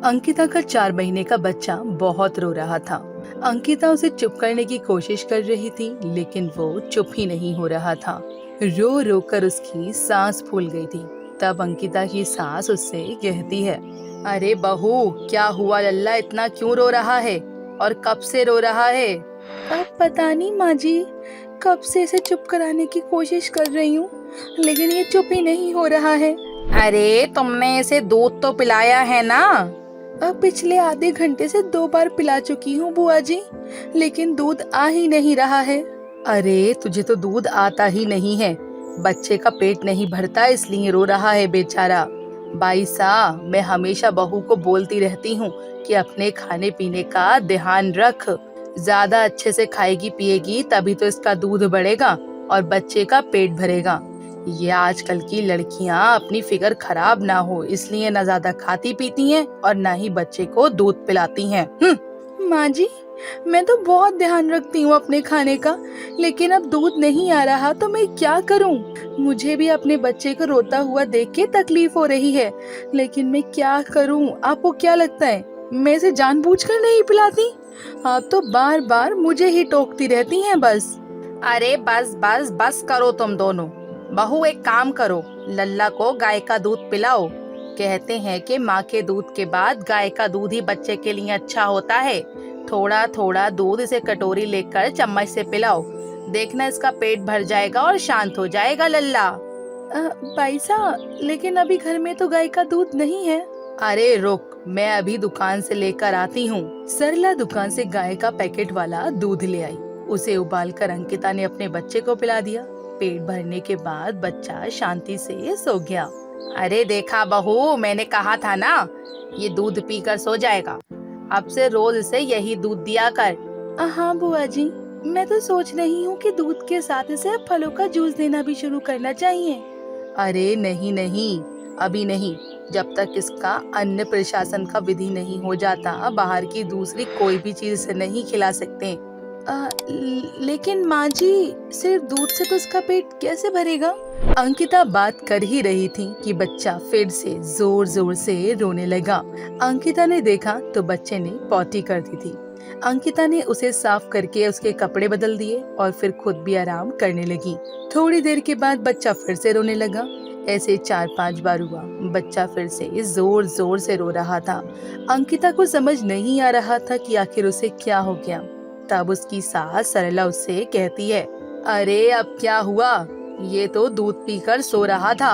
अंकिता का 4 महीने का बच्चा बहुत रो रहा था। अंकिता उसे चुप करने की कोशिश कर रही थी, लेकिन वो चुप ही नहीं हो रहा था। रो रो कर उसकी सांस फूल गई थी। तब अंकिता की सास उससे कहती है, अरे बहू, क्या हुआ? लल्ला इतना क्यों रो रहा है और कब से रो रहा है? अब पता नहीं माँ जी, कब से इसे चुप कराने की कोशिश कर रही हूँ, लेकिन ये चुप ही नहीं हो रहा है। अरे तुमने इसे दूध तो पिलाया है ना? अब पिछले आधे घंटे से 2 बार पिला चुकी हूँ बुआ जी, लेकिन दूध आ ही नहीं रहा है। अरे तुझे तो दूध आता ही नहीं है, बच्चे का पेट नहीं भरता इसलिए रो रहा है बेचारा। बाई साहब, मैं हमेशा बहू को बोलती रहती हूँ कि अपने खाने पीने का ध्यान रख। ज्यादा अच्छे से खाएगी पिएगी तभी तो इसका दूध बढ़ेगा और बच्चे का पेट भरेगा। ये आजकल की लड़कियां अपनी फिगर खराब ना हो इसलिए ना ज्यादा खाती पीती हैं और ना ही बच्चे को दूध पिलाती हैं। माँ जी, मैं तो बहुत ध्यान रखती हूँ अपने खाने का, लेकिन अब दूध नहीं आ रहा तो मैं क्या करूँ? मुझे भी अपने बच्चे को रोता हुआ देख के तकलीफ हो रही है, लेकिन मैं क्या करूँ? आपको क्या लगता है मैं इसे जानबूझकर नहीं पिलाती? आप तो बार बार मुझे ही टोकती रहती हैं बस। अरे बस बस बस करो तुम दोनों। बहू एक काम करो, लल्ला को गाय का दूध पिलाओ। कहते हैं कि माँ के दूध के बाद गाय का दूध ही बच्चे के लिए अच्छा होता है। थोड़ा थोड़ा दूध इसे कटोरी लेकर चम्मच से पिलाओ, देखना इसका पेट भर जाएगा और शांत हो जाएगा लल्ला। भाई साहब, लेकिन अभी घर में तो गाय का दूध नहीं है। अरे रुक, मैं अभी दुकान से लेकर आती हूँ। सरला दुकान से गाय का पैकेट वाला दूध ले आई। उसे उबालकर अंकिता ने अपने बच्चे को पिला दिया। पेट भरने के बाद बच्चा शांति से सो गया। अरे देखा बहू, मैंने कहा था ना, ये दूध पीकर सो जाएगा। अब से रोज इसे यही दूध दिया कर। हाँ बुआ जी, मैं तो सोच रही हूँ कि दूध के साथ इसे फलों का जूस देना भी शुरू करना चाहिए। अरे नहीं नहीं, अभी नहीं, जब तक इसका अन्न प्रशासन का विधि नहीं हो जाता बाहर की दूसरी कोई भी चीज इसे नहीं खिला सकते। लेकिन माँ जी, सिर्फ दूध से तो उसका पेट कैसे भरेगा? अंकिता बात कर ही रही थी कि बच्चा फिर से जोर जोर से रोने लगा। अंकिता ने देखा तो बच्चे ने पॉटी कर दी थी। अंकिता ने उसे साफ करके उसके कपड़े बदल दिए और फिर खुद भी आराम करने लगी। थोड़ी देर के बाद बच्चा फिर से रोने लगा। ऐसे 4-5 बार हुआ। बच्चा फिर से जोर जोर से रो रहा था। अंकिता को समझ नहीं आ रहा था कि आखिर उसे क्या हो गया। तब उसकी सास सरला उससे कहती है, अरे अब क्या हुआ? ये तो दूध पीकर सो रहा था।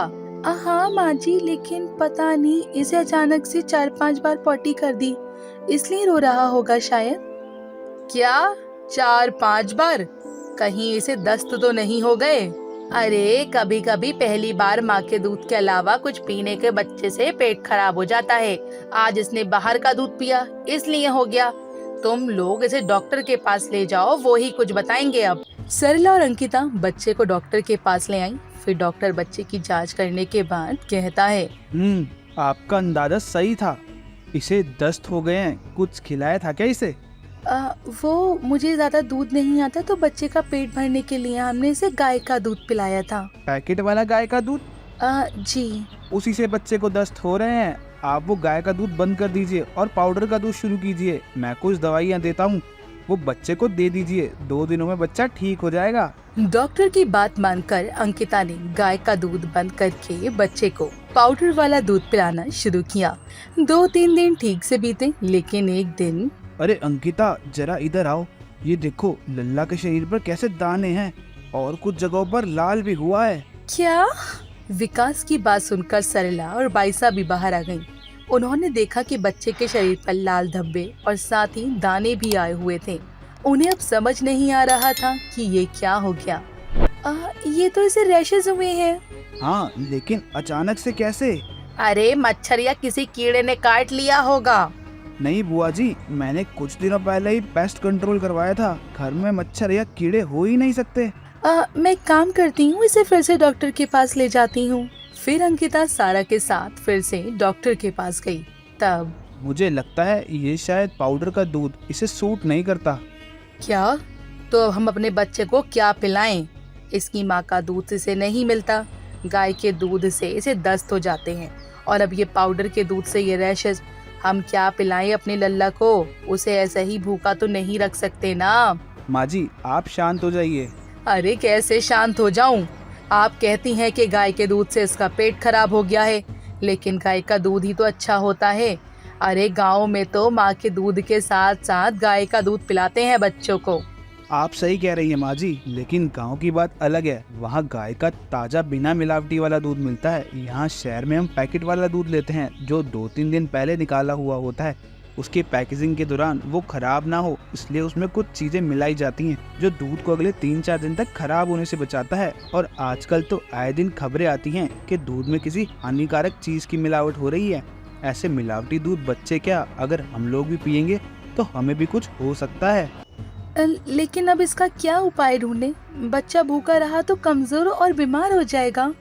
हाँ माँ जी, लेकिन पता नहीं इसे अचानक से 4-5 बार पॉटी कर दी, इसलिए रो रहा होगा शायद। क्या 4-5 बार? कहीं इसे दस्त तो नहीं हो गए? अरे कभी कभी पहली बार माँ के दूध के अलावा कुछ पीने के बच्चे से पेट खराब हो जाता है। आज इसने बाहर का दूध पिया इसलिए हो गया। तुम लोग इसे डॉक्टर के पास ले जाओ, वो ही कुछ बताएंगे अब। सरला और अंकिता बच्चे को डॉक्टर के पास ले आई। फिर डॉक्टर बच्चे की जांच करने के बाद कहता है, आपका अंदाजा सही था, इसे दस्त हो गए हैं। कुछ खिलाया था क्या इसे? वो मुझे ज्यादा दूध नहीं आता तो बच्चे का पेट भरने के लिए हमने इसे गाय का दूध पिलाया था। पैकेट वाला गाय का दूध? जी। उसी से बच्चे को दस्त हो रहे हैं। आप वो गाय का दूध बंद कर दीजिए और पाउडर का दूध शुरू कीजिए। मैं कुछ दवाइयाँ देता हूँ, वो बच्चे को दे दीजिए। 2 दिनों में बच्चा ठीक हो जाएगा। डॉक्टर की बात मानकर अंकिता ने गाय का दूध बंद करके बच्चे को पाउडर वाला दूध पिलाना शुरू किया। 2-3 दिन ठीक से बीते, लेकिन एक दिन। अरे अंकिता, जरा इधर आओ। ये देखो, लल्ला के शरीर पर कैसे दाने हैं और कुछ जगहों पर लाल भी हुआ है। क्या? विकास की बात सुनकर सरला और बाईसा भी बाहर आ गईं। उन्होंने देखा कि बच्चे के शरीर पर लाल धब्बे और साथ ही दाने भी आए हुए थे। उन्हें अब समझ नहीं आ रहा था कि ये क्या हो गया। ये तो इसे रैशेज हुए हैं। हाँ, लेकिन अचानक से कैसे? अरे मच्छर या किसी कीड़े ने काट लिया होगा। नहीं बुआ जी, मैंने कुछ दिनों पहले ही पेस्ट कंट्रोल करवाया था। घर में मच्छर या कीड़े हो ही नहीं सकते। मैं काम करती हूँ, इसे फिर से डॉक्टर के पास ले जाती हूँ। फिर अंकिता सारा के साथ फिर से डॉक्टर के पास गई। तब मुझे लगता है ये शायद पाउडर का दूध इसे सूट नहीं करता। क्या? तो अब हम अपने बच्चे को क्या पिलाएं? इसकी माँ का दूध इसे नहीं मिलता। गाय के दूध से इसे दस्त हो जाते हैं और अब ये पाउडर के दूध से ये रैशेज। हम क्या पिलाएं अपने लल्ला को? उसे ऐसा ही भूखा तो नहीं रख सकते ना। माँ जी आप शांत हो जाइए। अरे कैसे शांत हो जाऊं? आप कहती हैं कि गाय के दूध से इसका पेट खराब हो गया है, लेकिन गाय का दूध ही तो अच्छा होता है। अरे गांव में तो माँ के दूध के साथ साथ गाय का दूध पिलाते हैं बच्चों को। आप सही कह रही हैं माँ जी, लेकिन गांव की बात अलग है। वहाँ गाय का ताज़ा बिना मिलावटी वाला दूध मिलता है। यहाँ शहर में हम पैकेट वाला दूध लेते हैं जो 2-3 दिन पहले निकाला हुआ होता है। उसकी पैकेजिंग के दौरान वो खराब ना हो इसलिए उसमें कुछ चीज़ें मिलाई जाती हैं जो दूध को अगले 3-4 दिन तक खराब होने से बचाता है। और आजकल तो आए दिन खबरें आती हैं कि दूध में किसी हानिकारक चीज़ की मिलावट हो रही है। ऐसे मिलावटी दूध बच्चे क्या, अगर हम लोग भी पियेंगे तो हमें भी कुछ हो सकता है। लेकिन अब इसका क्या उपाय ढूंढें? बच्चा भूखा रहा तो कमजोर और बीमार हो जाएगा।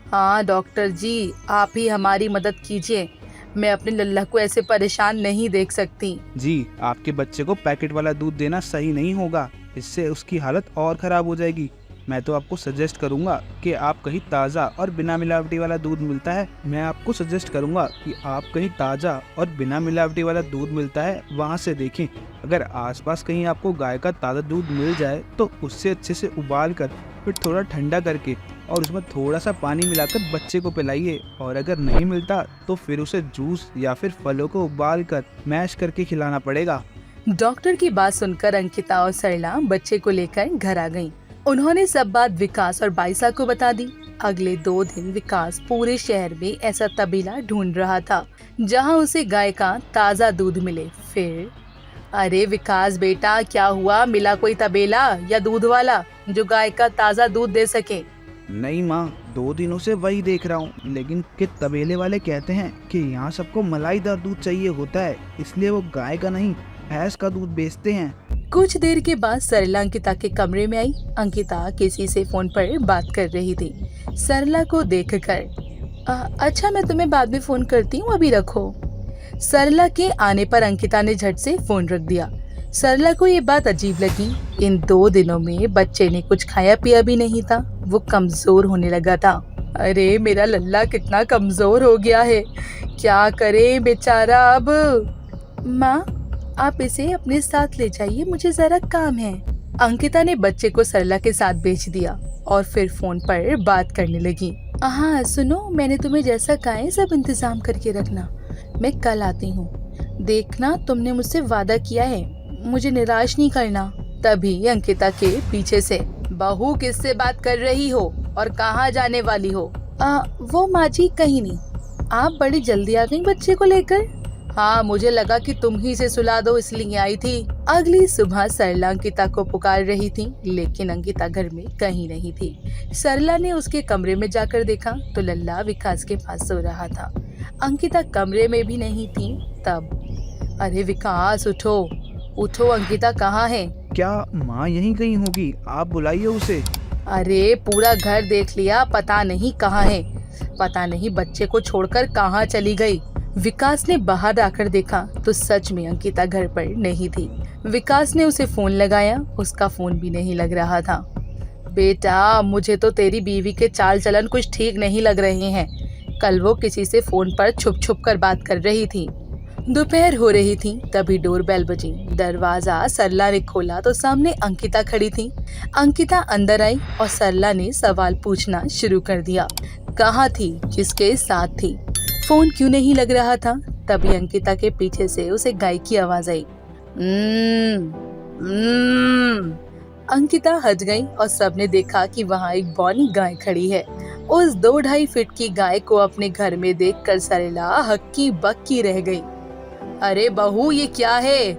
हाँ डॉक्टर जी, आप ही हमारी मदद कीजिए। मैं अपने लल्ला को ऐसे परेशान नहीं देख सकती। जी आपके बच्चे को पैकेट वाला दूध देना सही नहीं होगा, इससे उसकी हालत और ख़राब हो जाएगी। मैं तो आपको सजेस्ट करूंगा कि आप कहीं ताज़ा और बिना मिलावटी वाला दूध मिलता है, मैं आपको सजेस्ट करूंगा कि आप कहीं ताज़ा और बिना मिलावटी वाला दूध मिलता है वहां से देखें। अगर आसपास कहीं आपको गाय का ताज़ा दूध मिल जाए तो उससे अच्छे से उबाल कर फिर थोड़ा ठंडा करके और उसमें थोड़ा सा पानी मिलाकर बच्चे को पिलाइए। और अगर नहीं मिलता तो फिर उसे जूस या फिर फलों को उबाल कर मैश करके खिलाना पड़ेगा। डॉक्टर की बात सुनकर अंकिता और सरला बच्चे को लेकर घर आ गईं। उन्होंने सब बात विकास और बाइसा को बता दी। अगले 2 दिन विकास पूरे शहर में ऐसा तबेला ढूंढ रहा था जहां उसे गाय का ताज़ा दूध मिले। फिर अरे विकास बेटा, क्या हुआ? मिला कोई तबेला या दूध वाला जो गाय का ताज़ा दूध दे सके? नहीं माँ, 2 दिनों से वही देख रहा हूँ, लेकिन कि तबेले वाले कहते हैं कि यहाँ सबको मलाईदार दूध चाहिए होता है, इसलिए वो गाय का नहीं भैंस का दूध बेचते हैं। कुछ देर के बाद सरला अंकिता के कमरे में आई। अंकिता किसी से फोन पर बात कर रही थी। सरला को देखकर अच्छा मैं तुम्हें बाद में फोन करती हूँ, अभी रखो। सरला के आने पर अंकिता ने झट से फोन रख दिया। सरला को ये बात अजीब लगी। इन 2 दिनों में बच्चे ने कुछ खाया पिया भी नहीं था, वो कमजोर होने लगा था। अरे मेरा लल्ला कितना कमजोर हो गया है, क्या करे बेचारा अब। माँ आप इसे अपने साथ ले जाइए, मुझे जरा काम है। अंकिता ने बच्चे को सरला के साथ भेज दिया और फिर फोन पर बात करने लगी। हाँ सुनो, मैंने तुम्हें जैसा कहा है सब इंतजाम करके रखना, मैं कल आती हूँ। देखना तुमने मुझसे वादा किया है, मुझे निराश नहीं करना। तभी अंकिता के पीछे से बहू किससे बात कर रही हो और कहाँ जाने वाली हो? वो माँ जी कहीं नहीं, आप बड़ी जल्दी आ गई बच्चे को लेकर। हाँ मुझे लगा कि तुम ही से सुला दो इसलिए आई थी। अगली सुबह सरला अंकिता को पुकार रही थी, लेकिन अंकिता घर में कहीं नहीं थी। सरला ने उसके कमरे में जाकर देखा तो लल्ला विकास के पास सो रहा था। अंकिता कमरे में भी नहीं थी। तब अरे विकास उठो उठो, अंकिता कहाँ है? क्या माँ यहीं कहीं होगी? आप बुलाइए उसे। अरे पूरा घर देख लिया, पता नहीं कहाँ है। पता नहीं बच्चे को छोड़कर कहाँ चली गई। विकास ने बाहर आकर देखा तो सच में अंकिता घर पर नहीं थी। विकास ने उसे फोन लगाया, उसका फोन भी नहीं लग रहा था। बेटा मुझे तो तेरी बीवी के चाल चलन कुछ ठीक नहीं लग रहे हैं। कल वो किसी से फोन पर छुप छुप कर बात कर रही थी। दोपहर हो रही थी, तभी डोरबेल बजी। दरवाजा सरला ने खोला तो सामने अंकिता खड़ी थी। अंकिता अंदर आई और सरला ने सवाल पूछना शुरू कर दिया। कहाँ थी, किसके साथ थी, फोन क्यों नहीं लग रहा था? तभी अंकिता के पीछे से उसे गाय की आवाज आई। अंकिता हट गई और सबने देखा कि वहाँ एक बौनी गाय खड़ी है। उस 2-2.5 फीट की गाय को अपने घर में देखकर सरला हक्की बक्की रह गई। अरे बहू ये क्या है?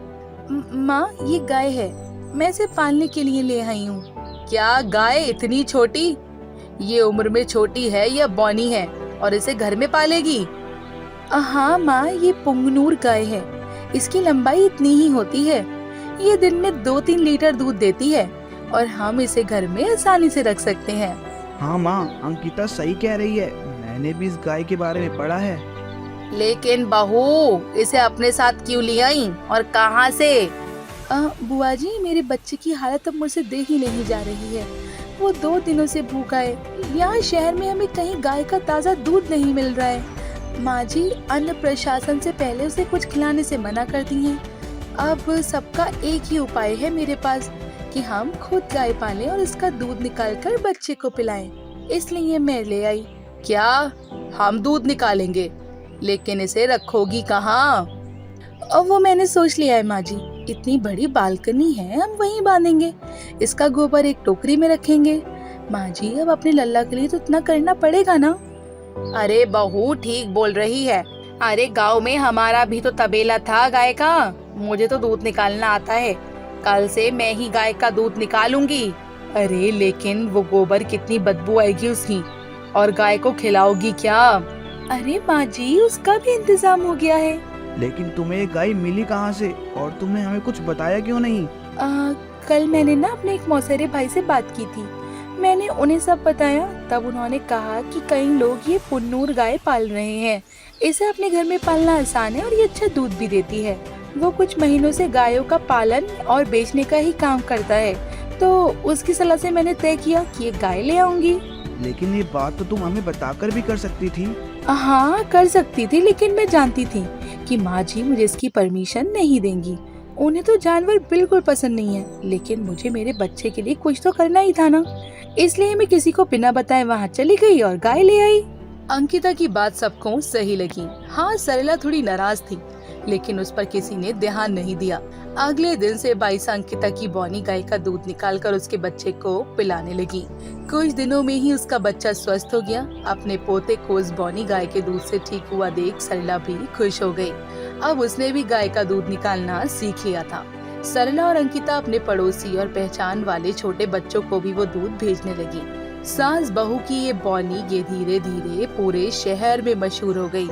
माँ ये गाय है, मैं इसे पालने के लिए ले आई हूँ। क्या गाय इतनी छोटी? ये उम्र में छोटी है या बौनी है और इसे घर में पालेगी? हाँ माँ, ये पुंगनूर गाय है, इसकी लंबाई इतनी ही होती है। ये दिन में 2-3 लीटर दूध देती है और हम इसे घर में आसानी से रख सकते हैं। हाँ माँ, अंकिता सही कह रही है, मैंने भी इस गाय के बारे में पढ़ा है। लेकिन बहू इसे अपने साथ क्यों ले आई और कहाँ से? बुआ जी मेरे बच्चे की हालत अब मुझसे देखी नहीं जा रही है। वो 2 दिनों से भूखा है। यहाँ शहर में हमें कहीं गाय का ताज़ा दूध नहीं मिल रहा है। माँ जी, अन्न प्रशासन से पहले उसे कुछ खिलाने से मना कर दी है। अब सबका एक ही उपाय है मेरे पास कि हम खुद गाय पालें और इसका दूध निकालकर बच्चे को पिलाएं। इसलिए मैं ले आई। क्या? हम दूध निकालेंगे, लेकिन इसे रखोगी कहाँ? अब वो मैंने सोच लिया है माँ जी, इतनी बड़ी बालकनी है, हम वहीं बांधेंगे। इसका गोबर एक टोकरी में रखेंगे। माँ जी, अब अपने लल्ला के लिए तो इतना करना पड़ेगा ना। अरे बहू ठीक बोल रही है। अरे गांव में हमारा भी तो तबेला था गाय का। मुझे तो दूध निकालना आता है। कल से मैं ही गाय का दूध निकालूंगी। अरे लेकिन वो गोबर कितनी बदबू आएगी उसकी, और गाय को खिलाओगी क्या? अरे माँ जी, उसका भी इंतजाम हो गया है। लेकिन तुम्हें ये गाय मिली कहाँ से, और तुमने हमें कुछ बताया क्यों नहीं? कल मैंने ना अपने एक मौसेरे भाई से बात की थी। मैंने उन्हें सब बताया, तब उन्होंने कहा कि कई लोग ये पुन्नूर गाय पाल रहे हैं। इसे अपने घर में पालना आसान है और ये अच्छा दूध भी देती है। वो कुछ महीनों से गायों का पालन और बेचने का ही काम करता है, तो उसकी सलाह से मैंने तय किया कि ये गाय ले आऊंगी। लेकिन ये बात तो तुम हमें बताकर भी कर सकती थी। हाँ कर सकती थी, लेकिन मैं जानती थी कि माँ जी मुझे इसकी परमिशन नहीं देंगी। उन्हें तो जानवर बिल्कुल पसंद नहीं है, लेकिन मुझे मेरे बच्चे के लिए कुछ तो करना ही था ना। इसलिए मैं किसी को बिना बताए वहाँ चली गई और गाय ले आई। अंकिता की बात सबको सही लगी। हाँ, सरला थोड़ी नाराज थी, लेकिन उस पर किसी ने ध्यान नहीं दिया। अगले दिन से बाईसा अंकिता की बौनी गाय का दूध निकालकर उसके बच्चे को पिलाने लगी। कुछ दिनों में ही उसका बच्चा स्वस्थ हो गया। अपने पोते को उस बौनी गाय के दूध से ठीक हुआ देख सरला भी खुश हो गई। अब उसने भी गाय का दूध निकालना सीख लिया था। सरला और अंकिता अपने पड़ोसी और पहचान वाले छोटे बच्चों को भी वो दूध भेजने लगी। सास बहू की ये बौनी ये धीरे धीरे पूरे शहर में मशहूर हो गई।